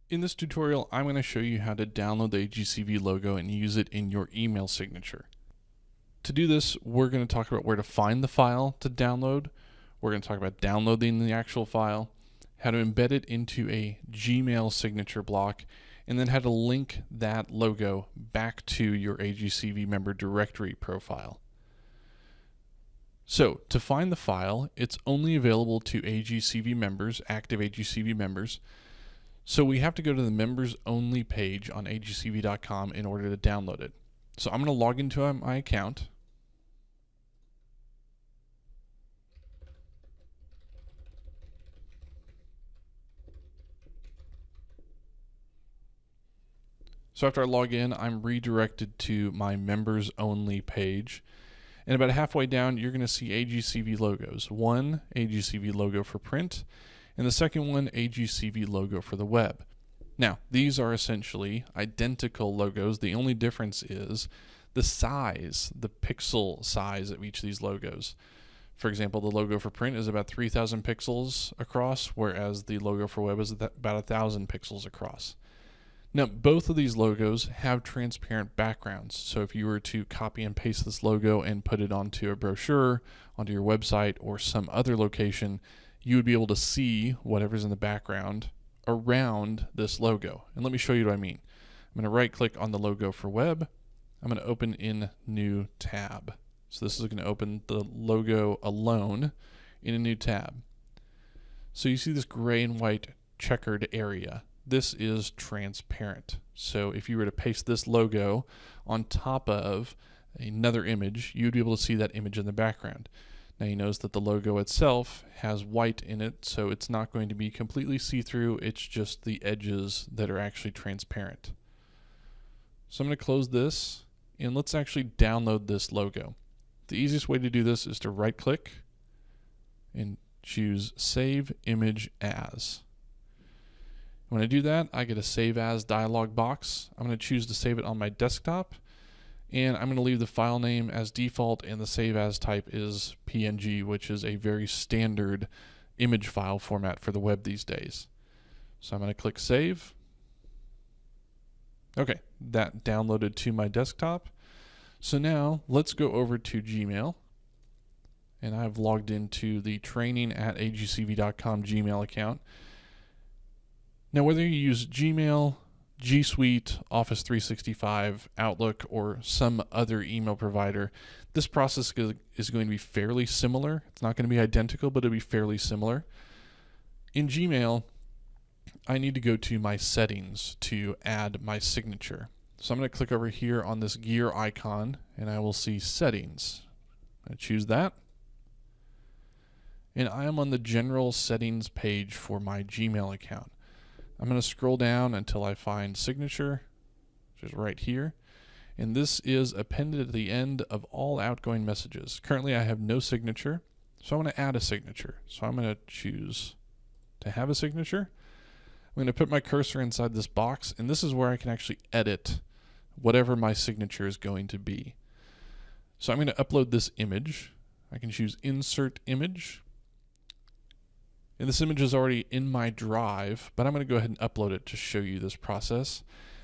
In this tutorial, I'm going to show you how to download the AGCV logo and use it in your email signature. To do this, we're going to talk about where to find the file to download. We're going to talk about downloading the actual file, how to embed it into a Gmail signature block, and then how to link that logo back to your AGCV member directory profile. So, to find the file, it's only available to AGCV members, active AGCV members. So we have to go to the members only page on agcv.com in order to download it. So I'm going to log into my account. So after I log in, I'm redirected to my members only page. And about halfway down, you're going to see AGCV logos. One AGCV logo for print, and the second one, AGCV logo for the web. Now, these are essentially identical logos. The only difference is the size, the pixel size of each of these logos. For example, the logo for print is about 3,000 pixels across, whereas the logo for web is about 1,000 pixels across. Now, both of these logos have transparent backgrounds. So if you were to copy and paste this logo and put it onto a brochure, onto your website, or some other location, you would be able to see whatever's in the background around this logo. And let me show you what I mean. I'm going to right click on the logo for web. I'm going to open in new tab. So this is going to open the logo alone in a new tab. So you see this gray and white checkered area. This is transparent. So if you were to paste this logo on top of another image, you'd be able to see that image in the background. Now you notice that the logo itself has white in it, so it's not going to be completely see-through, it's just the edges that are actually transparent. So I'm going to close this, and let's actually download this logo. The easiest way to do this is to right-click and choose Save Image As. When I do that, I get a Save As dialog box. I'm going to choose to save it on my desktop. And I'm going to leave the file name as default, and the save as type is PNG, which is a very standard image file format for the web these days. So I'm going to click save. Okay, that downloaded to my desktop. So now let's go over to Gmail. And I've logged into the training@agcv.com Gmail account. Now whether you use Gmail, G Suite, Office 365, Outlook, or some other email provider, this process is going to be fairly similar. It's not going to be identical, but it'll be fairly similar. In Gmail, I need to go to my settings to add my signature. So I'm going to click over here on this gear icon, and I will see settings. I choose that. And I am on the general settings page for my Gmail account. I'm going to scroll down until I find signature, which is right here. And this is appended at the end of all outgoing messages. Currently I have no signature, so I'm going to add a signature. So I'm going to choose to have a signature. I'm going to put my cursor inside this box, and this is where I can actually edit whatever my signature is going to be. So I'm going to upload this image. I can choose Insert Image. And this image is already in my drive, but I'm going to go ahead and upload it to show you this process.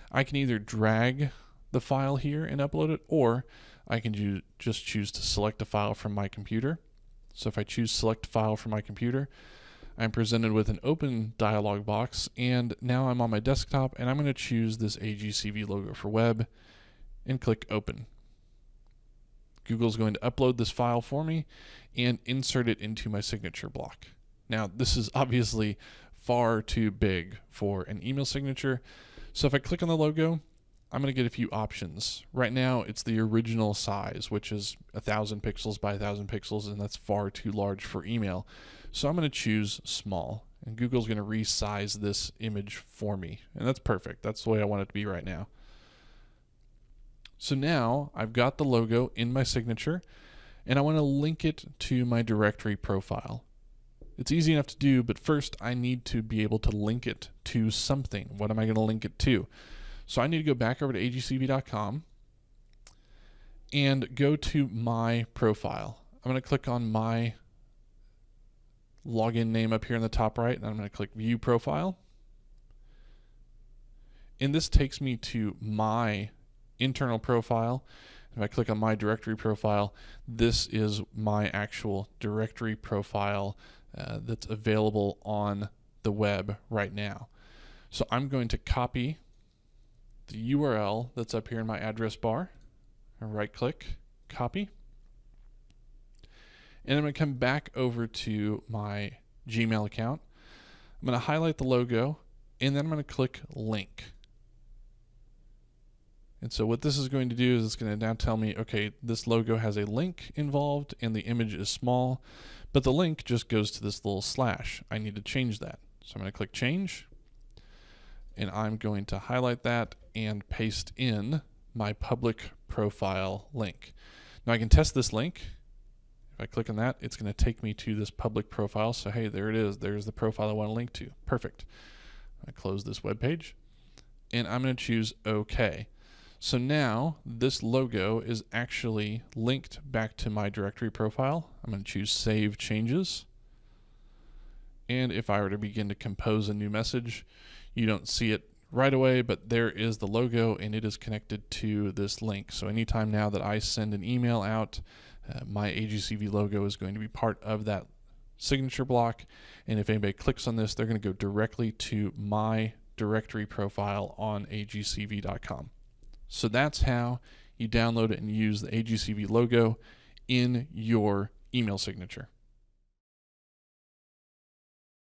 I can either drag the file here and upload it, or I can just choose to select a file from my computer. So if I choose Select File from my computer, I'm presented with an open dialog box, and now I'm on my desktop, and I'm going to choose this AGCV logo for web and click Open. Google's going to upload this file for me and insert it into my signature block. Now, this is obviously far too big for an email signature. So if I click on the logo, I'm going to get a few options. Right now, it's the original size, which is 1,000 pixels by 1,000 pixels, and that's far too large for email. So I'm going to choose small, and Google's going to resize this image for me. And that's perfect. That's the way I want it to be right now. So now I've got the logo in my signature, and I want to link it to my directory profile. It's easy enough to do, but first I need to be able to link it to something. What am I going to link it to? So I need to go back over to agcv.com and go to my profile. I'm going to click on my login name up here in the top right, and I'm going to click View Profile. And this takes me to my internal profile. If I click on my directory profile, this is my actual directory profile that's available on the web right now. So I'm going to copy the URL that's up here in my address bar, and right click, copy. And I'm going to come back over to my Gmail account. I'm going to highlight the logo, and then I'm going to click link. And so what this is going to do is it's going to now tell me, okay, this logo has a link involved and the image is small, but the link just goes to this little slash. I need to change that. So I'm going to click change, and I'm going to highlight that and paste in my public profile link. Now I can test this link. If I click on that, it's going to take me to this public profile. So hey, there it is. There's the profile I want to link to. Perfect. I close this web page, and I'm going to choose OK. So now this logo is actually linked back to my directory profile. I'm going to choose Save Changes. And if I were to begin to compose a new message, you don't see it right away, but there is the logo and it is connected to this link. So anytime now that I send an email out, my AGCV logo is going to be part of that signature block. And if anybody clicks on this, they're going to go directly to my directory profile on agcv.com. So that's how you download it and use the AGCV logo in your email signature.